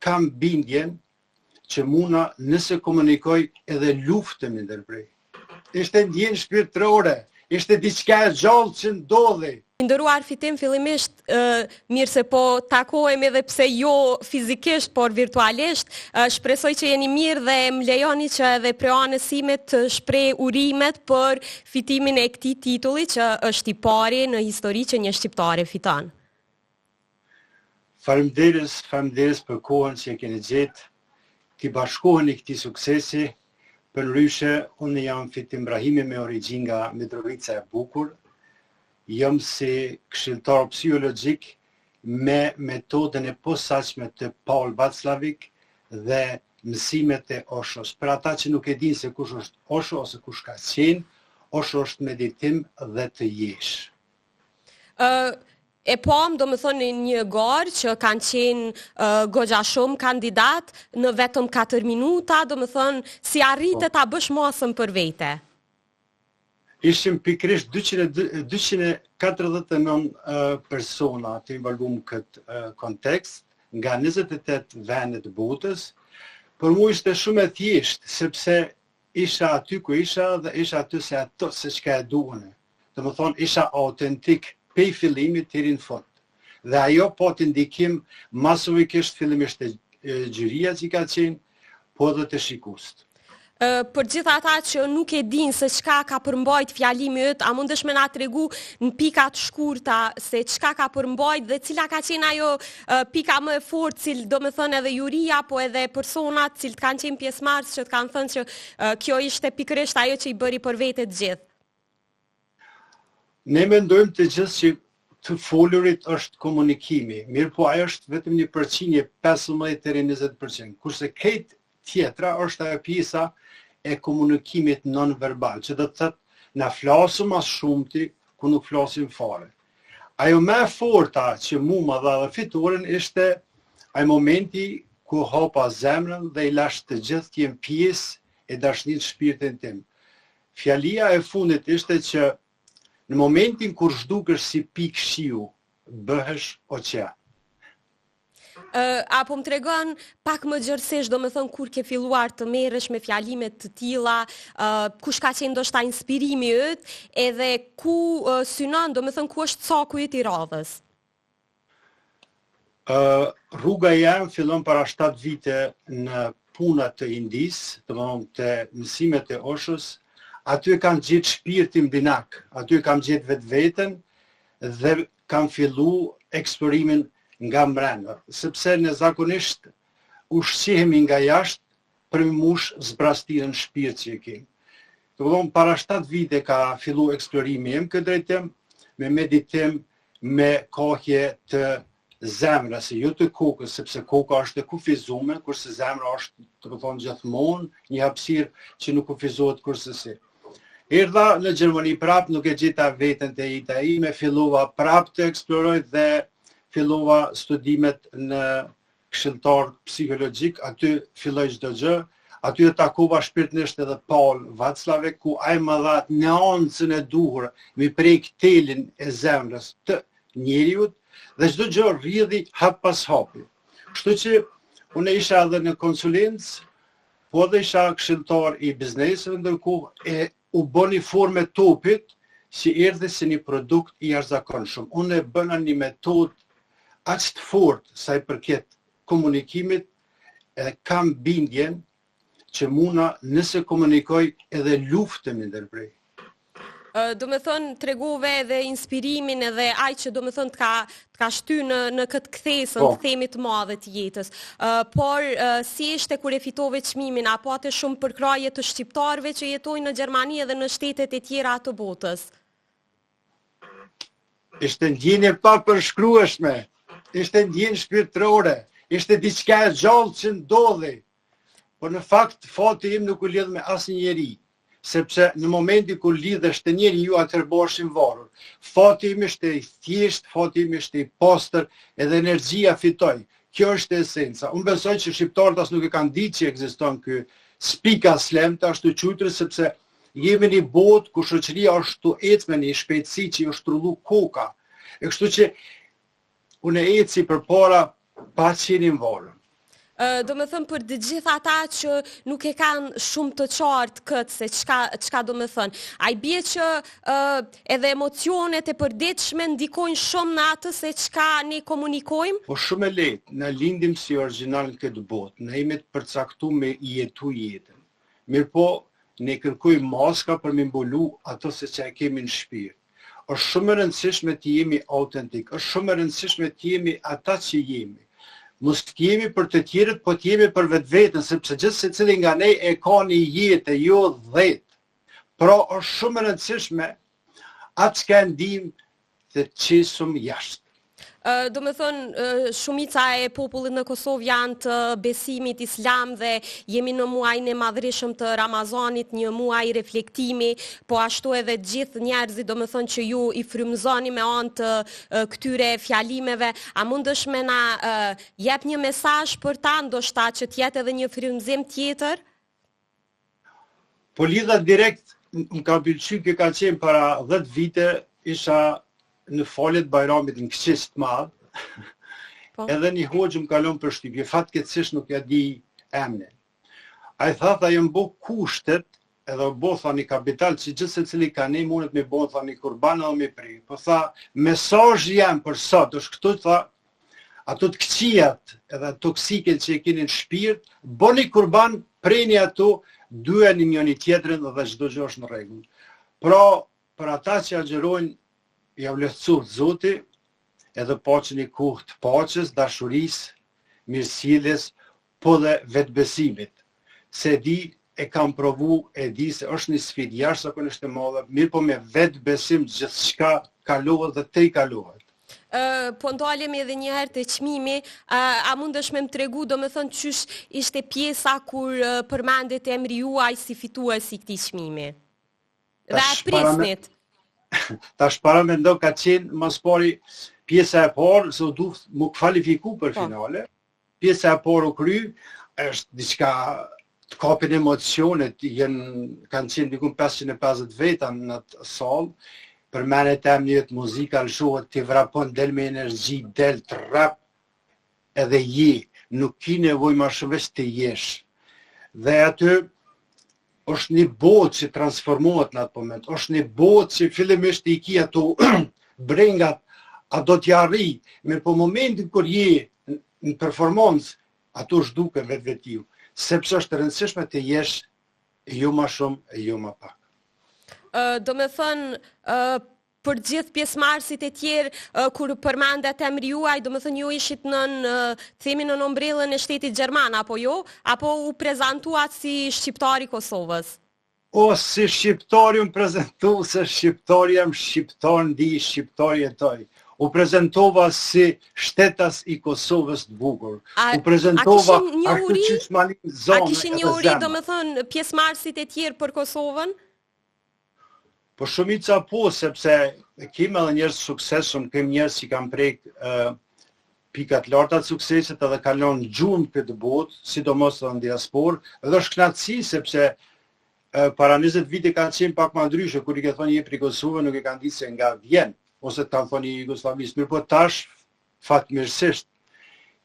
kam bindjen që muna nëse komunikoj edhe luftëm ndërprej. Ishte ndjenjë shpirtërore, ishte diçka e gjallë që ndodhi. Nderuar Fitim, fillimisht mirë se po takohemi edhe pse jo fizikisht, por virtualisht. Shpresoj që jeni mirë dhe më lejoni që edhe prej anës time të shpreh urimet për fitimin e këtij titulli që është i pari në histori që një shqiptare fiton. Faleminderes për kohën që e keni gjetë, t'i bashkoheni këtij suksesi. Përndryshe, unë jam Fitim Brahimi me origjinë nga Mitrovica e Bukur. Jam si këshilltar psikologjik me metodën e posaçme të Paul Václavik dhe mësimet e Oshos. Për ata që nuk e dinë se kush është Osho ose kush ka qenë, Osho është meditim dhe të jesh. E pam, do më thonë një garë që kanë qenë goxha shumë kandidat në vetëm 4 minuta, do më thonë si arrite ta bësh masën për vete. Ishim pikrisht 249 persona të involvuar në këtë kontekst, nga 28 vende të botës. Për mua ishte shumë e thjeshtë, sepse isha aty ku isha dhe isha aty se çka e duan. Do më thonë isha autentik pej fillimit deri në fund. Dhe ajo po të ndikim masovikisht fillimisht e gjyria që ka qenë, po edhe të shikuesit. Për gjithë ata që nuk e dinë se çka ka përmbajt fjalimi yt, a mundesh me na tregu në pika të shkurta se çka ka përmbajt dhe cila ka qenë ajo pika më e fortë, cilë do me thënë edhe juria, po edhe personat cilët kanë qenë pjesëmarrës që të kanë thënë që kjo ishte pikërisht ajo që i bëri për vete të gjithë. Ne mendojmë të gjithë që të folurit është komunikimi, mirë po ajo është vetëm një përqindje 15-20%, kurse këtë tjetra është ajo pjesa e komunikimit non-verbal, që do të thotë na flasëm as shumti ku nuk flasim fare. Ajo më e forta që mua më dha dhe fitoren ishte ai momenti ku hapa zemrën dhe i lash të gjithë të jem pjesë e dashnisë shpirtin tim. Fjalia e fundit ishte që në momentin kur zhdukesh si pikë shiu, bëhesh oqean. Apo më tregon pak më gjërësisht, do me thënë kur ke filluar të merresh me fjalimet të tilla, kush ka qenë ndoshta inspirimi yt, edhe ku synon, do me thënë ku është caku yt i radhës? Rruga jam fillon para 7 vite në punat të Indis, domethënë të mësimet e Oshos. Aty kam gjetë shpirtin binak, aty kam gjetë vetveten dhe kam fillu eksplorimin nga brenda, sepse ne zakonisht ushqehemi nga jashtë për me mush zbrastirën shpirt që e kemi. Domethënë para 7 vite ka fillu eksplorimi im këtë drejtim, me meditim, me kohje të zemrës, jo të kokës, sepse koka është e kufizuar, kurse zemra është, domethënë gjithmonë një hapësirë që nuk kufizohet kurse. Erdha në Gjermani prap, nuk e gjeta veten te ita ime, fillova prap të eksploroj dhe fillova studimet në këshilltar psikologjik, aty filloi çdo gjë, aty e takova shpirtërisht edhe Paul Václavik, ku ai më dha nuancën e duhur, mi prek telin e zemrës të njeriut, dhe çdo gjë rrjedhi hap pas hapi. Kështu që unë isha edhe në konsulencë, po edhe isha këshilltar i biznesit, ndërkohë e u bëni formë topit që erdhi si një produkt i jashtëzakonshëm. Unë e bëna një metodë aq të fortë sa i përket komunikimit, edhe kam bindjen që muna nëse komunikoj edhe luftëm ndërprej. Do me thënë tregove edhe inspirimin edhe ai që do me thënë të ka shty në këtë kthesën të themit të madhe të jetës. Por si ishte kur e fitove çmimin, apo atë shumë përkraje të shqiptarëve që jetojnë në Gjermani edhe në shtetet e tjera të botës? Ishte ndjenje pa përshkrueshme. Ishte ndjenjë shpirtërore, ishte diçka e gjallë që ndodhi. Por në fakt, fati im nuk u lidh me asnjë njeri, sepse në momentin kur lidhesh te njeriu atëherë bëhesh i varur. Fati im ishte i thjesht, fati im ishte i pastër, edhe energjia fitoi. Kjo është esenca. Unë besoj që shqiptarët as nuk e kanë ditë që ekziston ky spika slemtë ashtu quajtur, sepse jemi në një botë ku shoqëria është tu ecë me një shpejtësi që është trullu koka. E kështu që unë eci përpara pa qenë varur. Do me thënë për të gjithë ata që nuk e kanë shumë të qartë këtë se çka do me thënë. A i bie që edhe emocionet e përditshme ndikojnë shumë në atë se çka ne komunikojmë? Po shumë e lehtë, në lindim si original në këtë botë, ne jemi të përcaktuar me jetu jetën. Mirë po, ne kërkojmë maska për me mbulu ato se që e kemi në shpirt. Është shumë e rëndësishme të jemi autentik, është shumë e rëndësishme të jemi ata që jemi. Mos të jemi për të tjerët, po të jemi për vetveten, sepse gjithë secili nga ne e ka një jetë, jo 10. Pra është shumë e rëndësishme atë që ndim të qesëm jashtë. Do me thënë, shumica e popullit në Kosovë janë të besimit islam dhe jemi në muajin e madhrishëm të Ramazanit, një muaj reflektimi, po ashtu edhe gjithë njerëzit, do me thënë që ju i frymëzoni me anë të këtyre fjalimeve. A mundesh me na jep një mesazh për ta, ndoshta që t'jetë edhe një frymëzim tjetër? Po lidha direkt, më ka pëlqyer që ka qenë para 10 vite, isha në falet Bajramit në Këshis të madh, edhe një hoxhë më kalon për shtypje, fatkeqësisht nuk ja di emrin. Ai tha jam bë kushtet, edhe bë thani kapital që gjithë secili ka ne mundet me bën thani kurban edhe me prej. Po tha mesazhi jam për sot është këtu, tha ato të këqijat edhe toksike që e keni në shpirt, bëni kurban, preni ato, dyeni njëri tjetrin dhe çdo gjë është në rregull. Pra, për ata që agjerojnë ja vlerësuar Zoti, edhe paqen e kohë të paqes, dashurisë, mirësjelljes, po dhe vetbesimit. Se e kam provu, e di se është një sfidë jashtëzakonisht e madhe, mirë po me vetbesim gjithçka kalohet dhe te kalohet. Po ndalemi edhe një herë të çmimi, a mundesh me më tregu, do me thënë qysh ishte pjesa kur përmendet emri juaj si fitues i këtij çmimi? Dhe a prisnit? Tash para mendo ka qenë mos pari pjesa e parë, se u duhet më kvalifiku për finale. Pjesa e parë u kry, është diçka të kapin emocionet, kanë qenë dikun 550 veta në atë sallë, përmenet e mjetë muzika lëshohet, t'i vrapon, del me energji, del të rap, edhe nuk ki nevoj ma shumë veç të jesh. Dhe aty, është një botë që transformohet në atë moment, është një botë që fillimisht i ki ato brengat, a do t'ja arri, mirë po momentin kur je në performancë, ato është duke vetë, sepse është rëndësishme të jesh e jo ma shumë, e jo ma pak. Do me thënë, për gjithë pjesëmarrësit e tjerë, kur përmendet emri juaj, do me thënë ju ishit themi në ombrellën e shtetit gjerman, apo jo? Apo u prezantuat si shqiptari Kosovës? O, si shqiptari unë prezentu, se shqiptari jam shqiptar ndi, shqiptari jetoj. U prezentova si shtetas i Kosovës të bukur. U prezentova ashtu që shmanin zonë. A kishin një uri, do me thënë, pjesëmarrësit e tjerë për Kosovën? Po shumica po, sepse kemi edhe njerëz suksesshëm, kemi njerëz që kanë prek pikat larta të suksesit edhe kalon gjumë këtë botë, sidomos edhe në diasporë, edhe është kënaqësi sepse para 20 vite kanë qenë pak më ndryshe, kur i ke thonë je prej Kosovës, nuk e kanë ditë se nga vjen, ose të kanë thonë Jugosllavisë, mirë po tash fatmirësisht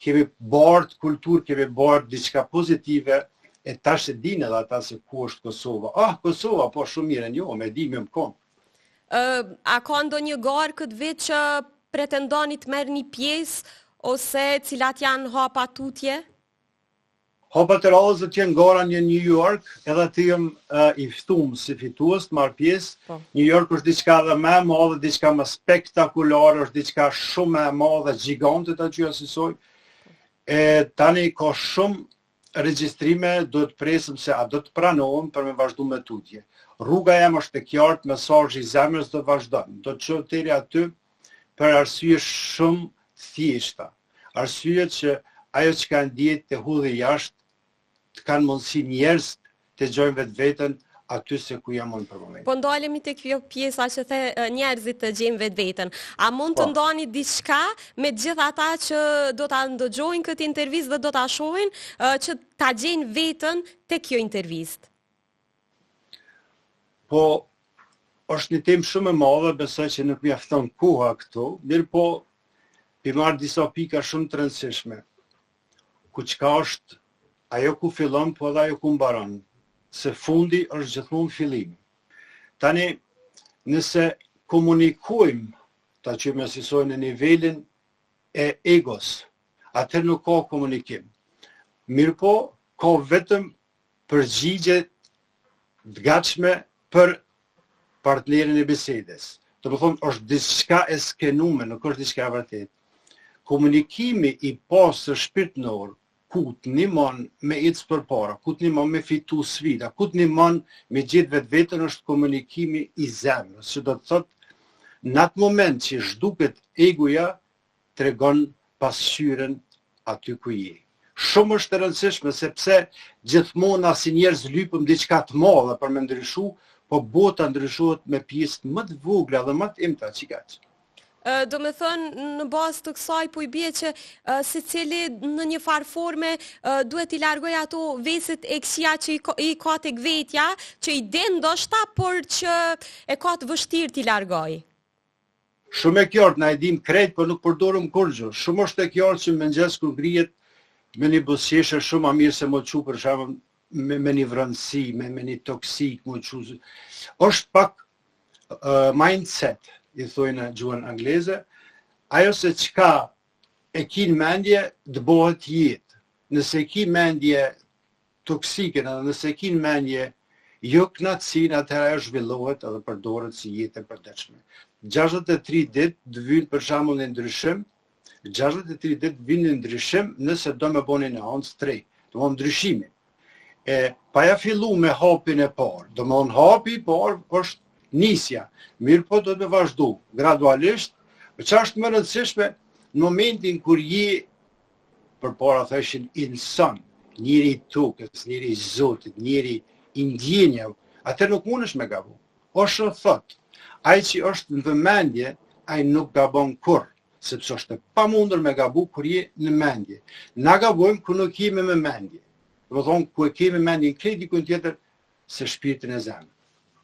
kemi bardh kulturë, kemi bardh diçka pozitive. E tash e din edhe ata se ku është Kosova. Kosova, po shumë mirë, jo, me di me më konë. A ka ndonjë garë këtë vit që pretendoni të merr një pjesë, ose cilat janë hapa tutje? Hapa të radhës të jenë gara një New York, edhe të jem i ftuar si fitues të marr pjesë. New York është diçka dhe më e madhe, diçka më spektakulare, është diçka shumë e madhe, gjigante ta që asisoj. Tani ka shumë regjistrime, do të presim se a do të pranohem për me vazhdu me tutje. Rruga jam është e qartë, mesazhi i zemrës do të vazhdojmë. Do të shoh deri aty për arsye shumë thjeshta. Arsye që ajo që kanë ndjetë të hudhë jashtë, të kanë mundësi njerëz të gjojnë vetveten aty se ku jam unë për moment. Po ndalemi tek kjo pjesa që the njerëzit të gjejnë vetveten. A mund të ndani diçka me gjithë ata që do ta ndëgjojnë këtë intervistë dhe do ta shohin, që ta gjejnë veten tek kjo intervistë? Po, është një temë shumë e madhe, besoj që nuk mjafton koha këtu, mirë po, pi marr disa pika shumë të rëndësishme. ku qka është ajo ku fillon, po edhe ajo ku mbaron. Se fundi është gjithmonë fillimi. Tani, nëse komunikojmë, ta që me sisoj në nivelin e egos, atër nuk ka komunikim. Mirë po, ka vetëm përgjigje të gatshme për partnerin e bisedes. Të më thonë, është diçka e skenume, nuk është diçka e vërtet. Komunikimi i pasër shpirtënor, ku të nimon me icë për para, ku të nimon me fitu sfida, ku të nimon me gjithë vetë vetën është komunikimi i zemrës, që do të thotë, në atë moment që zhduket egoja, tregon pasqyren aty ku je. Shumë është e rëndësishme, sepse gjithmonë si njerëz lypëm diçka të madhe për me ndryshu, po bota ndryshohet me pjesë më të vogla dhe më të imta që kaq. Do me thënë, në bazë të kësaj, po i bje që se cili në një farë forme duhet i largoj ato veset e kësia që i ka të vetja, që i den ndoshta, por që e ka të vështirë t'i largoj. Shumë e kjartë, na e dim krejt, por nuk përdorëm kurgjë. Shumë është e kjartë që më ngjes kur ngrihet me një buzëqeshje shumë a mirë se më çu për shembull me një vrënësi, me një toksik, më çu. Është pak mindset, i thojnë në gjuhën angleze, ajo se qka e ki në mendje, të bëhet jetë. Nëse ki mendje toksike, nëse ki në mendje jo knatësin, atëherë ajo zhvillohet edhe përdoret si jetë e përditshme. 63 ditë të vynë për shembull në ndryshim, 63 ditë vynë në ndryshim nëse do me boni në anë 3, do më ndryshimin. Pa ja fillu me hapin e parë, do më në hapi i parë është nisja, mirë po do të me vazhdu, gradualisht, që është më rëndësishme në momentin kur je, për para thëshin, insan, njëri i tukës, njëri i zotit, njëri i ndjenja, atër nuk mund është me gabu. Është thot, ai që është në vëmendje, ai nuk gabon kur, sepse është pa mundur me gabu kur je në mendje. Na gabojmë kur nuk jemi me mendje. Do të thonë, ku e kemi mendjen kredi ku tjetër se shpirtin e zemrës.